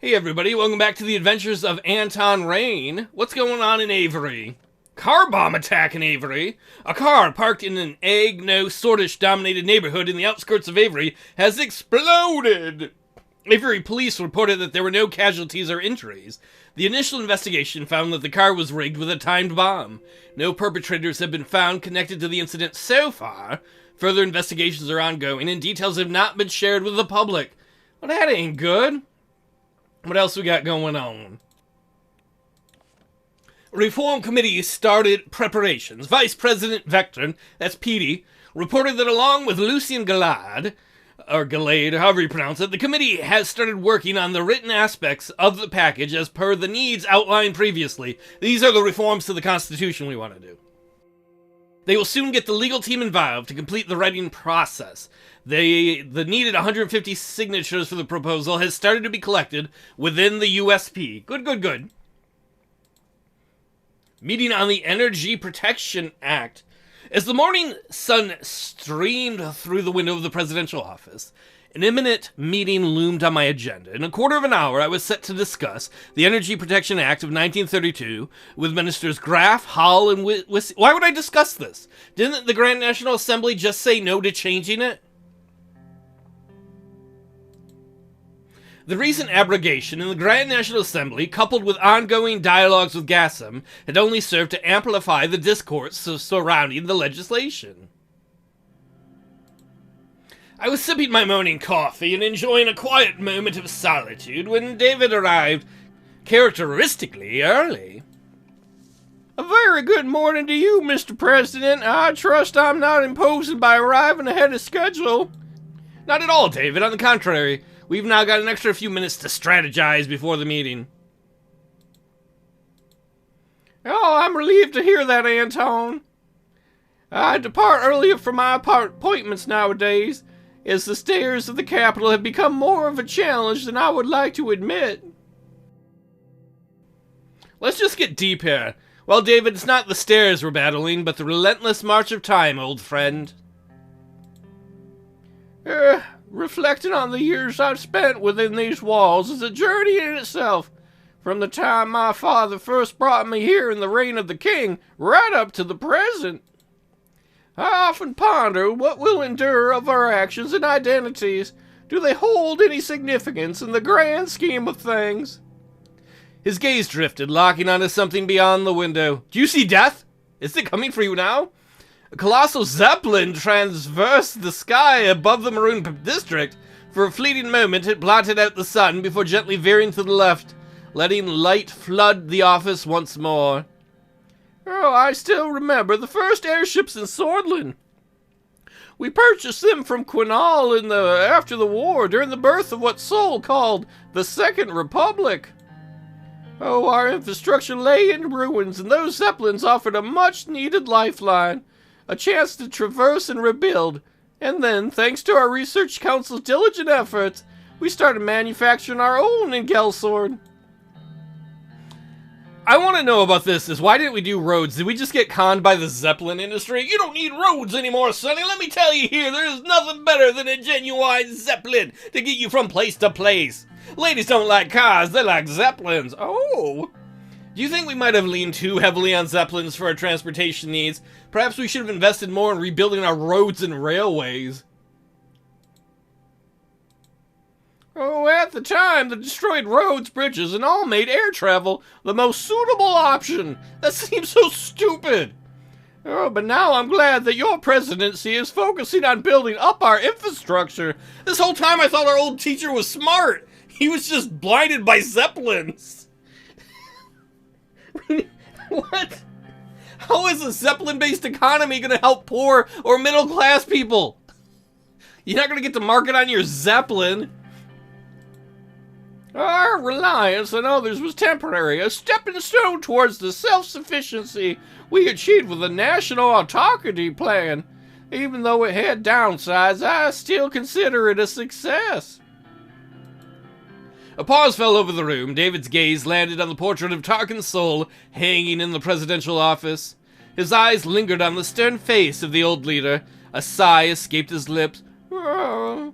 Hey everybody, welcome back to the adventures of Anton Rayne. What's going on in Avery? Car bomb attack in Avery. A car parked in an Agno-Sordish-dominated neighborhood in the outskirts of Avery has exploded. Avery police reported that there were no casualties or injuries. The initial investigation found that the car was rigged with a timed bomb. No perpetrators have been found connected to the incident so far. Further investigations are ongoing and details have not been shared with the public. Well, that ain't good. What else we got going on? Reform Committee started preparations. Vice President Vectron, that's Petey, reported that along with Lucien Galade, or Galade, however you pronounce it, the committee has started working on the written aspects of the package as per the needs outlined previously. These are the reforms to the Constitution we want to do. They will soon get the legal team involved to complete the writing process. The needed 150 signatures for the proposal has started to be collected within the USP. Good. Meeting on the Energy Protection Act. As the morning sun streamed through the window of the presidential office, an imminent meeting loomed on my agenda. In a quarter of an hour, I was set to discuss the Energy Protection Act of 1932 with Ministers Graff, Hall, and Why would I discuss this? Didn't the Grand National Assembly just say no to changing it? The recent abrogation in the Grand National Assembly, coupled with ongoing dialogues with GASM, had only served to amplify the discourse surrounding the legislation. I was sipping my morning coffee and enjoying a quiet moment of solitude when David arrived, characteristically early. A very good morning to you, Mr. President. I trust I'm not imposing by arriving ahead of schedule. Not at all, David. On the contrary, we've now got an extra few minutes to strategize before the meeting. Oh, I'm relieved to hear that, Anton. I depart earlier from my appointments nowadays, as the stairs of the Capitol have become more of a challenge than I would like to admit. Let's just get deep here. Well, David, it's not the stairs we're battling, but the relentless march of time, old friend. Reflecting on the years I've spent within these walls is a journey in itself. From the time my father first brought me here in the reign of the king, right up to the present. I often ponder what will endure of our actions and identities. Do they hold any significance in the grand scheme of things? His gaze drifted, locking onto something beyond the window. Do you see death? Is it coming for you now? A colossal zeppelin traversed the sky above the Maroon District. For a fleeting moment, it blotted out the sun before gently veering to the left, letting light flood the office once more. Oh, I still remember the first airships in Sordland. We purchased them from Quinal after the war, during the birth of what Sol called the Second Republic. Oh, our infrastructure lay in ruins, and those zeppelins offered a much-needed lifeline, a chance to traverse and rebuild. And then, thanks to our Research Council's diligent efforts, we started manufacturing our own in Gelsord. I want to know about this is why didn't we do roads? Did we just get conned by the Zeppelin industry? You don't need roads anymore, Sonny. Let me tell you here, there's nothing better than a genuine Zeppelin to get you from place to place. Ladies don't like cars, they like Zeppelins. Oh. Do you think we might have leaned too heavily on Zeppelins for our transportation needs? Perhaps we should have invested more in rebuilding our roads and railways. Oh, at the time, the destroyed roads, bridges, and all made air travel the most suitable option. That seems so stupid. Oh, but now I'm glad that your presidency is focusing on building up our infrastructure. This whole time I thought our old teacher was smart. He was just blinded by Zeppelins. What? How is a Zeppelin-based economy going to help poor or middle-class people? You're not going to get to market on your Zeppelin. Our reliance on others was temporary, a stepping stone towards the self-sufficiency we achieved with the National Autocracy Plan. Even though it had downsides, I still consider it a success. A pause fell over the room. David's gaze landed on the portrait of Tarkin Sol hanging in the presidential office. His eyes lingered on the stern face of the old leader. A sigh escaped his lips. Oh.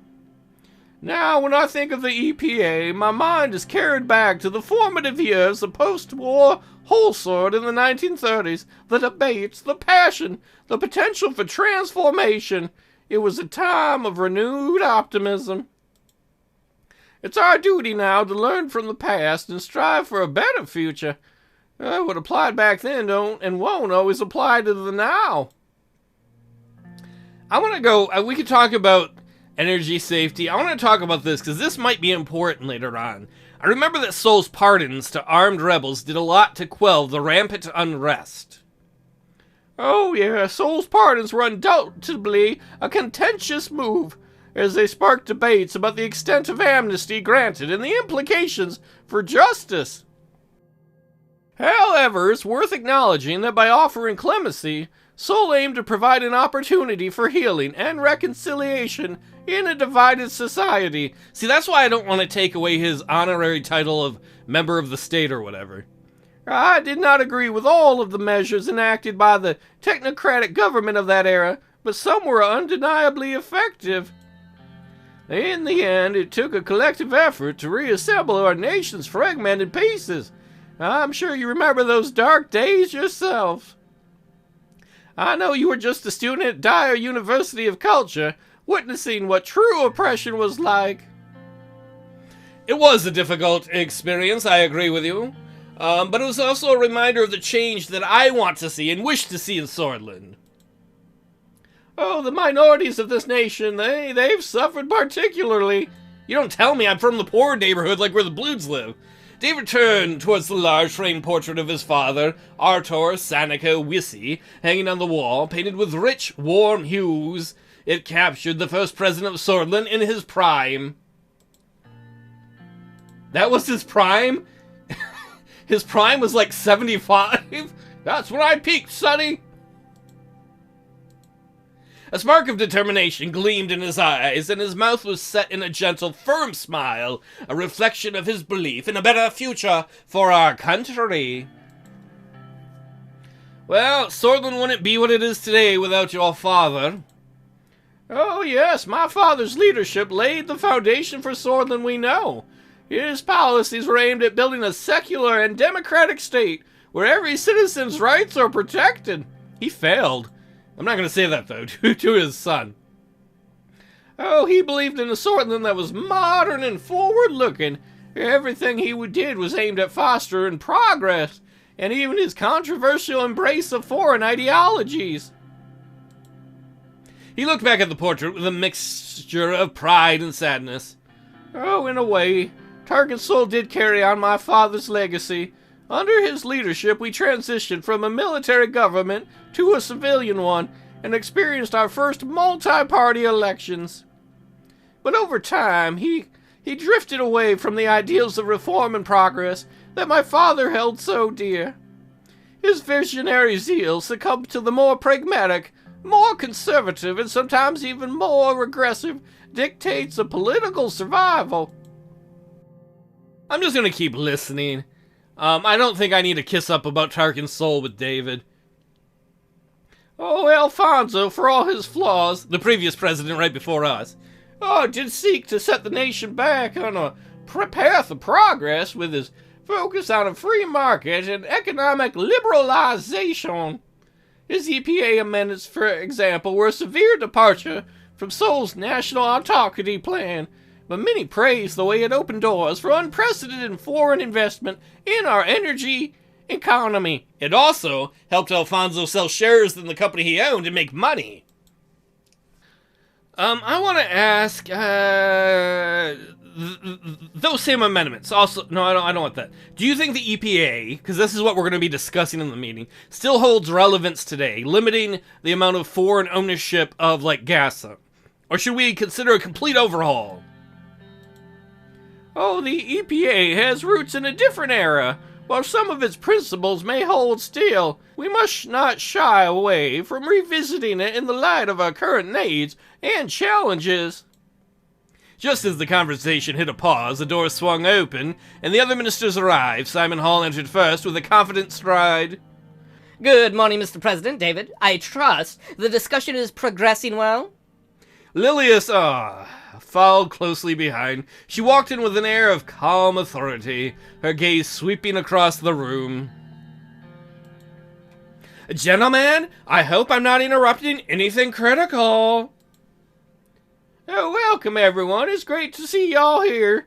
Now, when I think of the EPA, my mind is carried back to the formative years of post-war wholesale in the 1930s, the debates, the passion, the potential for transformation. It was a time of renewed optimism. It's our duty now to learn from the past and strive for a better future. What applied back then don't and won't always apply to the now. I want to go, we could talk about energy safety. I want to talk about this because this might be important later on. I remember that Sol's pardons to armed rebels did a lot to quell the rampant unrest. Oh yeah, Sol's pardons were undoubtedly a contentious move, as they sparked debates about the extent of amnesty granted and the implications for justice. However, it's worth acknowledging that by offering clemency, Sol aimed to provide an opportunity for healing and reconciliation in a divided society. See, that's why I don't want to take away his honorary title of member of the state or whatever. I did not agree with all of the measures enacted by the technocratic government of that era, but some were undeniably effective. In the end, it took a collective effort to reassemble our nation's fragmented pieces. I'm sure you remember those dark days yourself. I know you were just a student at Dyer University of Culture, witnessing what true oppression was like. It was a difficult experience, I agree with you. But it was also a reminder of the change that I want to see and wish to see in Sordland. Oh, the minorities of this nation, they've suffered particularly. You don't tell me I'm from the poor neighborhood like where the Bloods live. David turned towards the large framed portrait of his father, Artur Seneca Wissey, hanging on the wall, painted with rich, warm hues. It captured the first president of Sordland in his prime. That was his prime? His prime was like 75? That's when I peaked, sonny! A spark of determination gleamed in his eyes, and his mouth was set in a gentle, firm smile, a reflection of his belief in a better future for our country. Well, Sordland wouldn't be what it is today without your father. Oh yes, my father's leadership laid the foundation for Sordland we know. His policies were aimed at building a secular and democratic state where every citizen's rights are protected. He failed. I'm not going to say that, though, to his son. Oh, he believed in a Sordland that was modern and forward-looking. Everything he did was aimed at fostering progress, and even his controversial embrace of foreign ideologies. He looked back at the portrait with a mixture of pride and sadness. Oh, in a way, Tarkin Sol did carry on my father's legacy. Under his leadership, we transitioned from a military government to a civilian one and experienced our first multi-party elections. But over time, he drifted away from the ideals of reform and progress that my father held so dear. His visionary zeal succumbed to the more pragmatic, more conservative, and sometimes even more regressive dictates of political survival. I'm just going to keep listening. I don't think I need to kiss up about Tarkin Sol with David. Oh, Alfonso, for all his flaws, the previous president right before us, did seek to set the nation back on a path of progress with his focus on a free market and economic liberalization. His EPA amendments, for example, were a severe departure from Sol's national autocracy plan, but many praised the way it opened doors for unprecedented foreign investment in our energy economy. It also helped Alfonso sell shares in the company he owned and make money. I want to ask, those same amendments also, no, I don't want that. Do you think the EPA, because this is what we're going to be discussing in the meeting, still holds relevance today, limiting the amount of foreign ownership of, like, gas? Or should we consider a complete overhaul? Oh, the EPA has roots in a different era. While some of its principles may hold still, we must not shy away from revisiting it in the light of our current needs and challenges. Just as the conversation hit a pause, the door swung open, and the other ministers arrived. Simon Hall entered first with a confident stride. Good morning, Mr. President. David, I trust the discussion is progressing well? Lilius, followed closely behind. She walked in with an air of calm authority, her gaze sweeping across the room. Gentlemen, I hope I'm not interrupting anything critical. Oh, welcome everyone. It's great to see y'all here.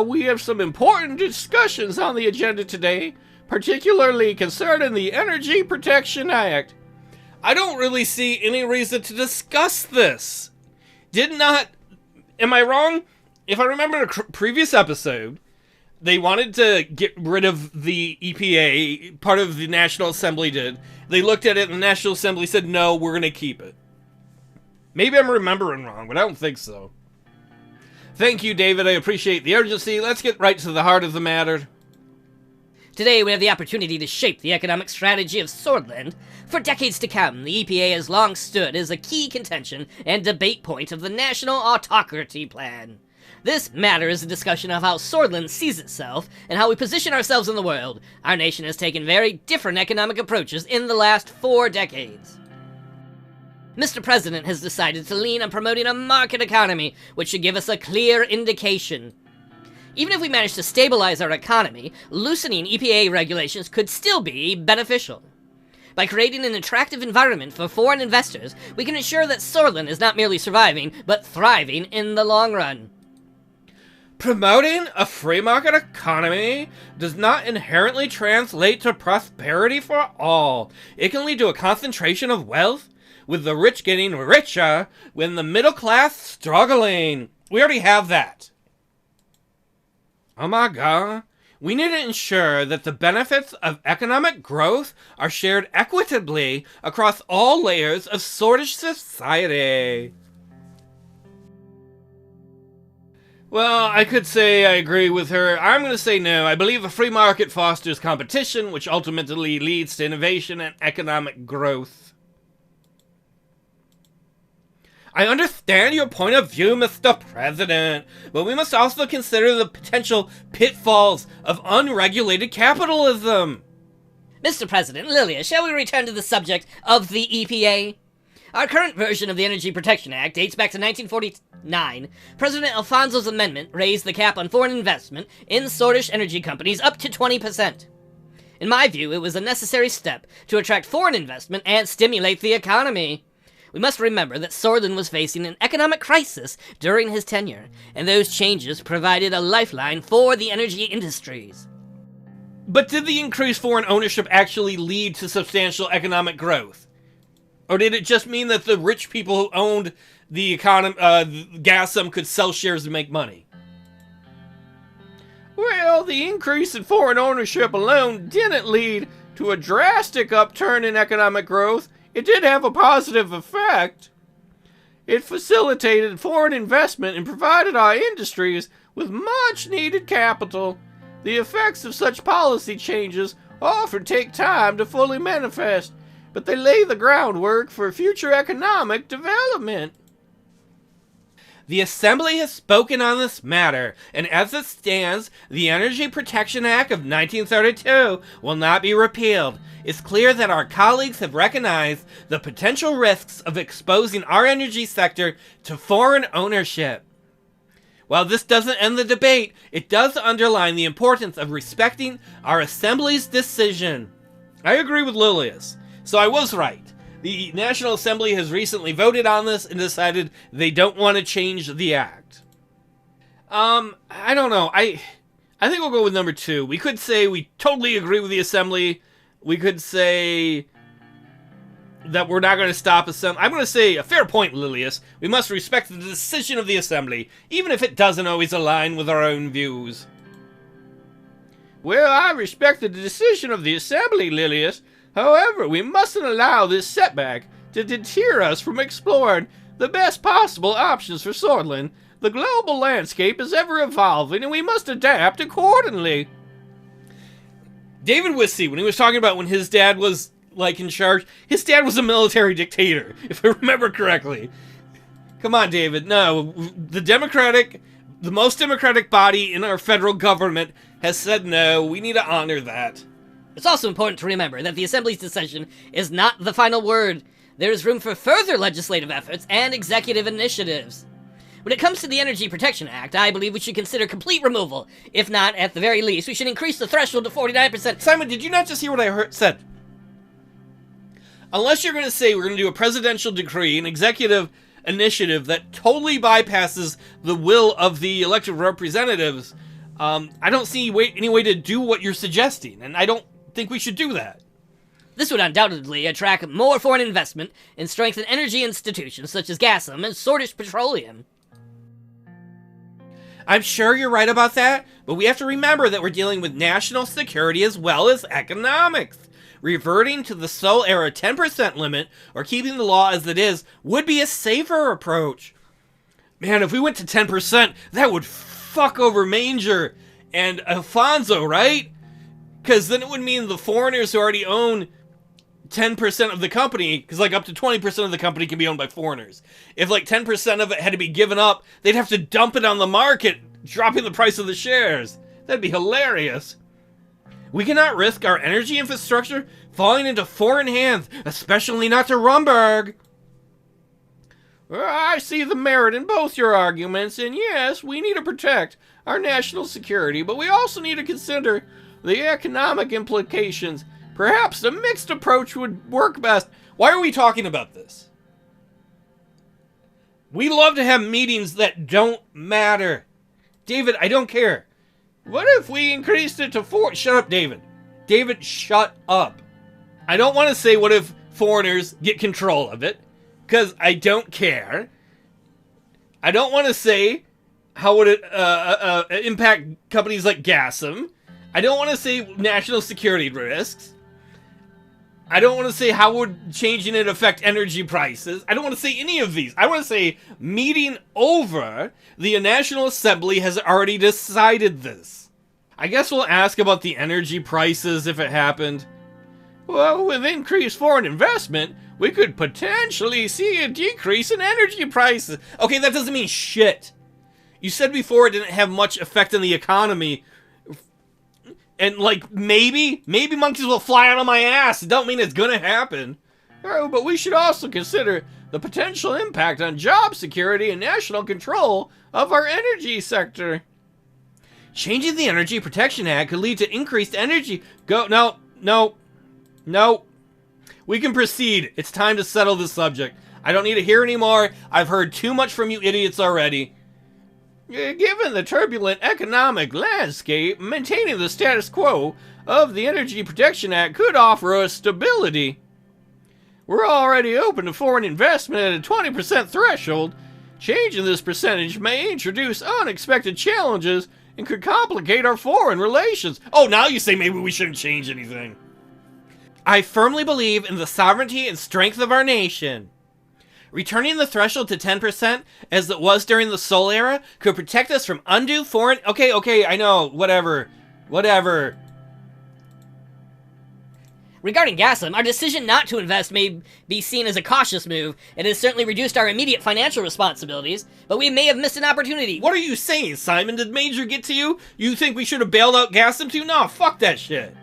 We have some important discussions on the agenda today, particularly concerning the Energy Protection Act. I don't really see any reason to discuss this. Am I wrong? If I remember a previous episode, they wanted to get rid of the EPA, part of the National Assembly did. They looked at it and the National Assembly said, no, we're going to keep it. Maybe I'm remembering wrong, but I don't think so. Thank you, David. I appreciate the urgency. Let's get right to the heart of the matter. Today we have the opportunity to shape the economic strategy of Sordland. For decades to come, the EPA has long stood as a key contention and debate point of the National Autocracy Plan. This matter is a discussion of how Sordland sees itself and how we position ourselves in the world. Our nation has taken very different economic approaches in the last 4 decades. Mr. President has decided to lean on promoting a market economy, which should give us a clear indication. Even if we manage to stabilize our economy, loosening EPA regulations could still be beneficial. By creating an attractive environment for foreign investors, we can ensure that Sordland is not merely surviving, but thriving in the long run. Promoting a free market economy does not inherently translate to prosperity for all. It can lead to a concentration of wealth, with the rich getting richer, when the middle class struggling. We already have that. Oh my god. We need to ensure that the benefits of economic growth are shared equitably across all layers of Sordish society. Well, I could say I agree with her. I'm going to say no. I believe a free market fosters competition, which ultimately leads to innovation and economic growth. I understand your point of view, Mr. President, but we must also consider the potential pitfalls of unregulated capitalism. Mr. President, Lilia, shall we return to the subject of the EPA? Our current version of the Energy Protection Act dates back to 1949. President Alfonso's amendment raised the cap on foreign investment in Sordish energy companies up to 20%. In my view, it was a necessary step to attract foreign investment and stimulate the economy. We must remember that Sordland was facing an economic crisis during his tenure, and those changes provided a lifeline for the energy industries. But did the increased foreign ownership actually lead to substantial economic growth? Or did it just mean that the rich people who owned the Gassum could sell shares to make money? Well, the increase in foreign ownership alone didn't lead to a drastic upturn in economic growth. It did have a positive effect. It facilitated foreign investment and provided our industries with much needed capital. The effects of such policy changes often take time to fully manifest, but they lay the groundwork for future economic development. The Assembly has spoken on this matter, and as it stands, the Energy Protection Act of 1932 will not be repealed. It's clear that our colleagues have recognized the potential risks of exposing our energy sector to foreign ownership. While this doesn't end the debate, it does underline the importance of respecting our Assembly's decision. I agree with Lilius, so I was right. The National Assembly has recently voted on this and decided they don't want to change the act. I don't know. I think we'll go with number 2. We could say we totally agree with the Assembly. We could say that we're not going to stop Assembly. I'm going to say a fair point, Lilius. We must respect the decision of the Assembly, even if it doesn't always align with our own views. Well, I respect the decision of the Assembly, Lilius. However, we mustn't allow this setback to deter us from exploring the best possible options for Sordland. The global landscape is ever evolving, and we must adapt accordingly. David Wissey, when he was talking about when his dad was, in charge, his dad was a military dictator, if I remember correctly. Come on, David. No, the most democratic body in our federal government has said no. We need to honor that. It's also important to remember that the Assembly's decision is not the final word. There is room for further legislative efforts and executive initiatives. When it comes to the Energy Protection Act, I believe we should consider complete removal. If not, at the very least, we should increase the threshold to 49%. Simon, did you not just hear what I said? Unless you're going to say we're going to do a presidential decree, an executive initiative that totally bypasses the will of the elected representatives, I don't see any way to do what you're suggesting, and I don't think we should do that. This would undoubtedly attract more foreign investment and strengthen energy institutions such as Gassam and Swordfish Petroleum. I'm sure you're right about that, but we have to remember that we're dealing with national security as well as economics. Reverting to the Sol era 10% limit, or keeping the law as it is, would be a safer approach. Man, if we went to 10%, that would fuck over Manger and Alfonso, right? Because then it would mean the foreigners who already own 10% of the company, because like up to 20% of the company can be owned by foreigners. If like 10% of it had to be given up, they'd have to dump it on the market, dropping the price of the shares. That'd be hilarious. We cannot risk our energy infrastructure falling into foreign hands, especially not to Rumberg. Well, I see the merit in both your arguments, and yes, we need to protect our national security, but we also need to consider the economic implications. Perhaps a mixed approach would work best. Why are we talking about this? We love to have meetings that don't matter. David, I don't care. What if we increased it to 4? Shut up, David. David, shut up. I don't want to say what if foreigners get control of it, because I don't care. I don't want to say how would it impact companies like Gassam. I don't want to say national security risks. I don't want to say how would changing it affect energy prices. I don't want to say any of these. I want to say meeting over. The National Assembly has already decided this. I guess we'll ask about the energy prices if it happened. Well, with increased foreign investment, we could potentially see a decrease in energy prices. Okay, that doesn't mean shit. You said before it didn't have much effect on the economy. And, like, maybe monkeys will fly out of my ass. It don't mean it's gonna happen. Oh, but we should also consider the potential impact on job security and national control of our energy sector. Changing the Energy Protection Act could lead to increased energy... No. We can proceed. It's time to settle this subject. I don't need to hear anymore. I've heard too much from you idiots already. Given the turbulent economic landscape, maintaining the status quo of the Energy Protection Act could offer us stability. We're already open to foreign investment at a 20% threshold. Changing this percentage may introduce unexpected challenges and could complicate our foreign relations. Oh, now you say maybe we shouldn't change anything. I firmly believe in the sovereignty and strength of our nation. Returning the threshold to 10%, as it was during the Sol era, could protect us from undue foreign... Okay, I know, whatever. Regarding Gassam, our decision not to invest may be seen as a cautious move. It has certainly reduced our immediate financial responsibilities, but we may have missed an opportunity. What are you saying, Simon? Did Major get to you? You think we should have bailed out Gassam too? No, fuck that shit.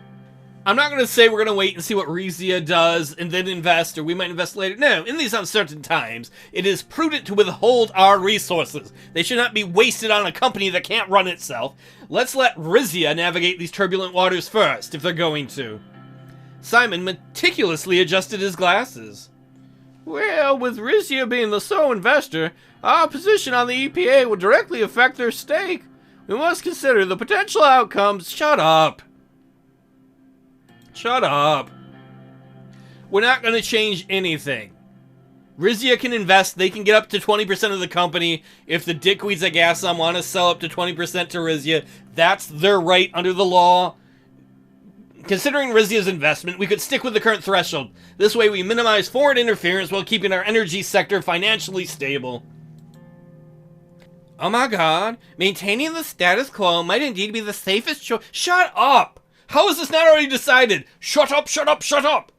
I'm not going to say we're going to wait and see what Rizia does and then invest, or we might invest later. No, in these uncertain times, it is prudent to withhold our resources. They should not be wasted on a company that can't run itself. Let's let Rizia navigate these turbulent waters first, if they're going to. Simon meticulously adjusted his glasses. Well, with Rizia being the sole investor, our position on the EPA would directly affect their stake. We must consider the potential outcomes. Shut up. We're not going to change anything. Rizia can invest. They can get up to 20% of the company. If the dickweeds at Gassam want to sell up to 20% to Rizia, that's their right under the law. Considering Rizia's investment, we could stick with the current threshold. This way we minimize foreign interference while keeping our energy sector financially stable. Oh my god, maintaining the status quo might indeed be the safest choice. Shut up! How is this not already decided? Shut up!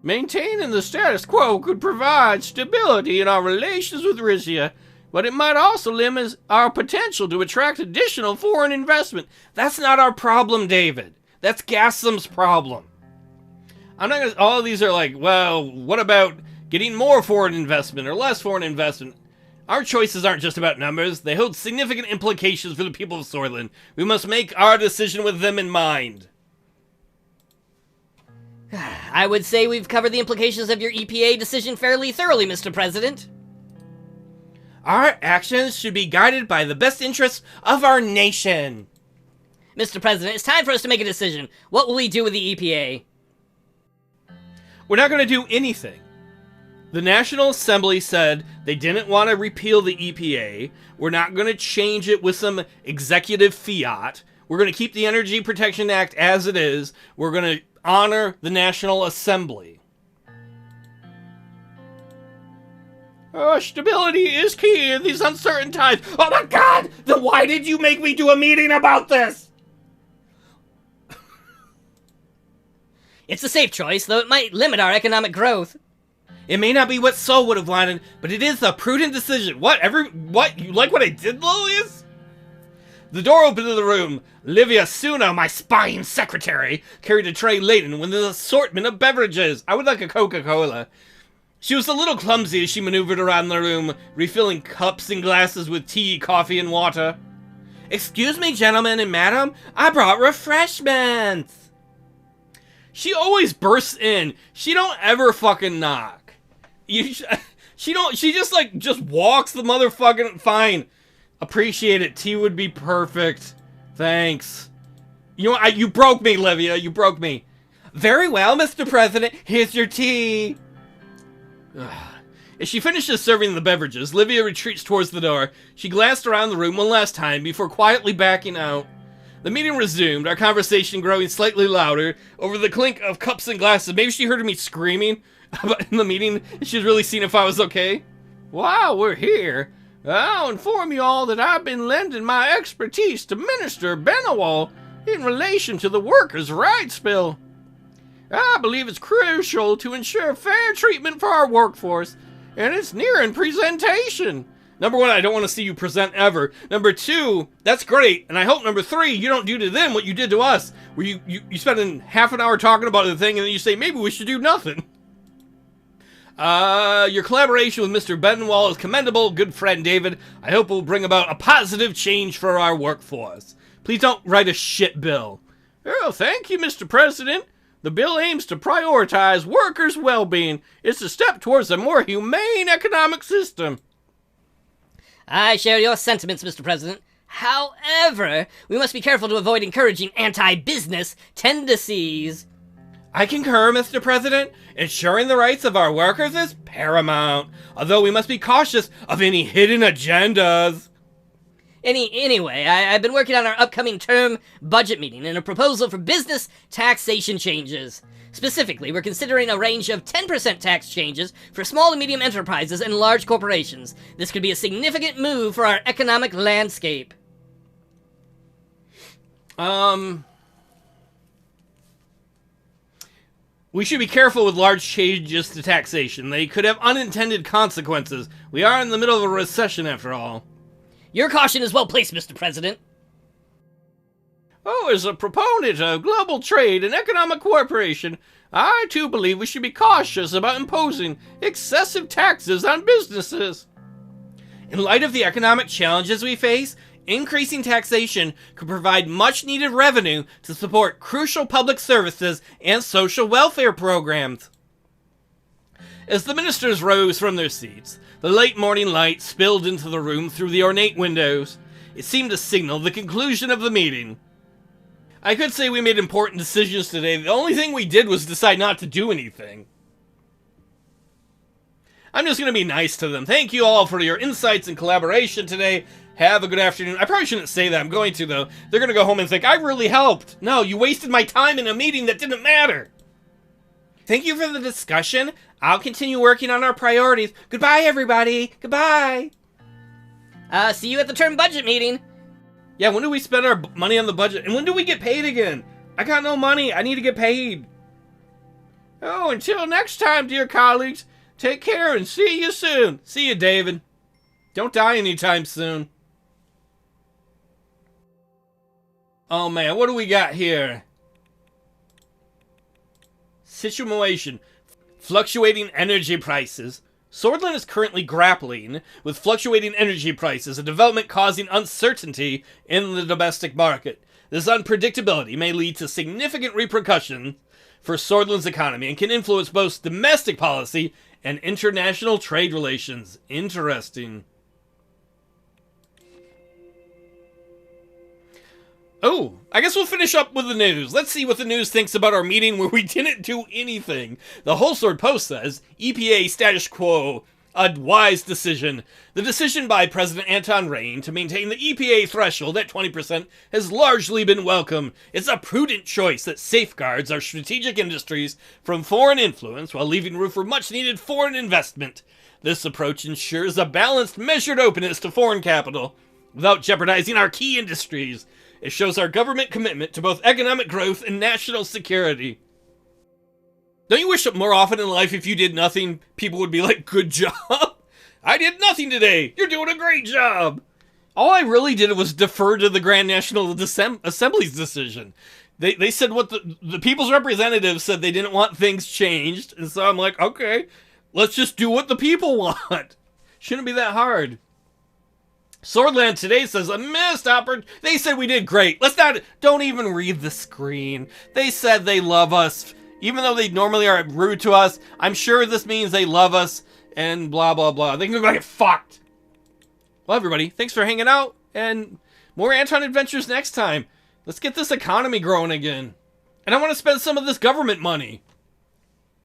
Maintaining the status quo could provide stability in our relations with Rizia, but it might also limit our potential to attract additional foreign investment. That's not our problem, David. That's Gassam's problem. I'm not gonna... All of these are like, well, what about getting more foreign investment or less foreign investment. Our choices aren't just about numbers, they hold significant implications for the people of Sordland. We must make our decision with them in mind. I would say we've covered the implications of your EPA decision fairly thoroughly, Mr. President. Our actions should be guided by the best interests of our nation. Mr. President, it's time for us to make a decision. What will we do with the EPA? We're not going to do anything. The National Assembly said they didn't want to repeal the EPA. We're not going to change it with some executive fiat. We're going to keep the Energy Protection Act as it is. We're going to honor the National Assembly. Stability is key in these uncertain times. Oh my God! Then why did you make me do a meeting about this? It's a safe choice, though it might limit our economic growth. It may not be what Sol would have wanted, but it is a prudent decision. What? You like what I did, Lilius? The door opened to the room. Livia Suna, my spying secretary, carried a tray laden with an assortment of beverages. I would like a Coca-Cola. She was a little clumsy as she maneuvered around the room, refilling cups and glasses with tea, coffee, and water. Excuse me, gentlemen and madam, I brought refreshments. She always bursts in. She don't ever fucking knock. She just walks the motherfucking... Fine. Appreciate it. Tea would be perfect. Thanks. You broke me, Livia. You broke me. Very well, Mr. President. Here's your tea. As she finishes serving the beverages, Livia retreats towards the door. She glanced around the room one last time before quietly backing out. The meeting resumed, our conversation growing slightly louder over the clink of cups and glasses. Maybe she heard me screaming in the meeting. She's really seen if I was okay. While we're here, I'll inform you all that I've been lending my expertise to Minister Benawal in relation to the workers' rights bill. I believe it's crucial to ensure fair treatment for our workforce, and it's nearing presentation. Number one, I don't want to see you present ever. Number two, that's great, and I hope number three, you don't do to them what you did to us, where you spend half an hour talking about the thing, and then you say, maybe we should do nothing. Your collaboration with Mr. Benwall is commendable, good friend David. I hope it will bring about a positive change for our workforce. Please don't write a shit bill. Oh, thank you, Mr. President. The bill aims to prioritize workers' well-being. It's a step towards a more humane economic system. I share your sentiments, Mr. President. However, we must be careful to avoid encouraging anti-business tendencies. I concur, Mr. President. Ensuring the rights of our workers is paramount, although we must be cautious of any hidden agendas. Anyway, I've been working on our upcoming term budget meeting and a proposal for business taxation changes. Specifically, we're considering a range of 10% tax changes for small and medium enterprises and large corporations. This could be a significant move for our economic landscape. We should be careful with large changes to taxation. They could have unintended consequences. We are in the middle of a recession, after all. Your caution is well placed, Mr. President. Oh, as a proponent of global trade and economic cooperation, I too believe we should be cautious about imposing excessive taxes on businesses. In light of the economic challenges we face, increasing taxation could provide much-needed revenue to support crucial public services and social welfare programs. As the ministers rose from their seats, the late morning light spilled into the room through the ornate windows. It seemed to signal the conclusion of the meeting. I could say we made important decisions today. The only thing we did was decide not to do anything. I'm just going to be nice to them. Thank you all for your insights and collaboration today. Have a good afternoon. I probably shouldn't say that. I'm going to, though. They're going to go home and think, I really helped. No, you wasted my time in a meeting that didn't matter. Thank you for the discussion. I'll continue working on our priorities. Goodbye, everybody. Goodbye. See you at the term budget meeting. Yeah, when do we spend our money on the budget? And when do we get paid again? I got no money. I need to get paid. Oh, until next time, dear colleagues, take care and see you soon. See you, David. Don't die anytime soon. Oh, man, what do we got here? Situation. Fluctuating energy prices. Sordland is currently grappling with fluctuating energy prices, a development causing uncertainty in the domestic market. This unpredictability may lead to significant repercussions for Sordland's economy and can influence both domestic policy and international trade relations. Interesting. Oh, I guess we'll finish up with the news. Let's see what the news thinks about our meeting where we didn't do anything. The Whole Sword Post says, EPA status quo, a wise decision. The decision by President Anton Rayne to maintain the EPA threshold at 20% has largely been welcome. It's a prudent choice that safeguards our strategic industries from foreign influence while leaving room for much-needed foreign investment. This approach ensures a balanced, measured openness to foreign capital without jeopardizing our key industries. It shows our government commitment to both economic growth and national security. Don't you wish that more often in life if you did nothing, people would be like, good job? I did nothing today. You're doing a great job. All I really did was defer to the Grand National Assembly's decision. They said what the people's representatives said they didn't want things changed. And so I'm like, okay, let's just do what the people want. Shouldn't be that hard. Sordland today says a missed opportunity. They said we did great. Don't even read the screen. They said they love us. Even though they normally are rude to us, I'm sure this means they love us and blah, blah, blah. They can go get fucked. Well, everybody, thanks for hanging out and more Anton adventures next time. Let's get this economy growing again. And I want to spend some of this government money.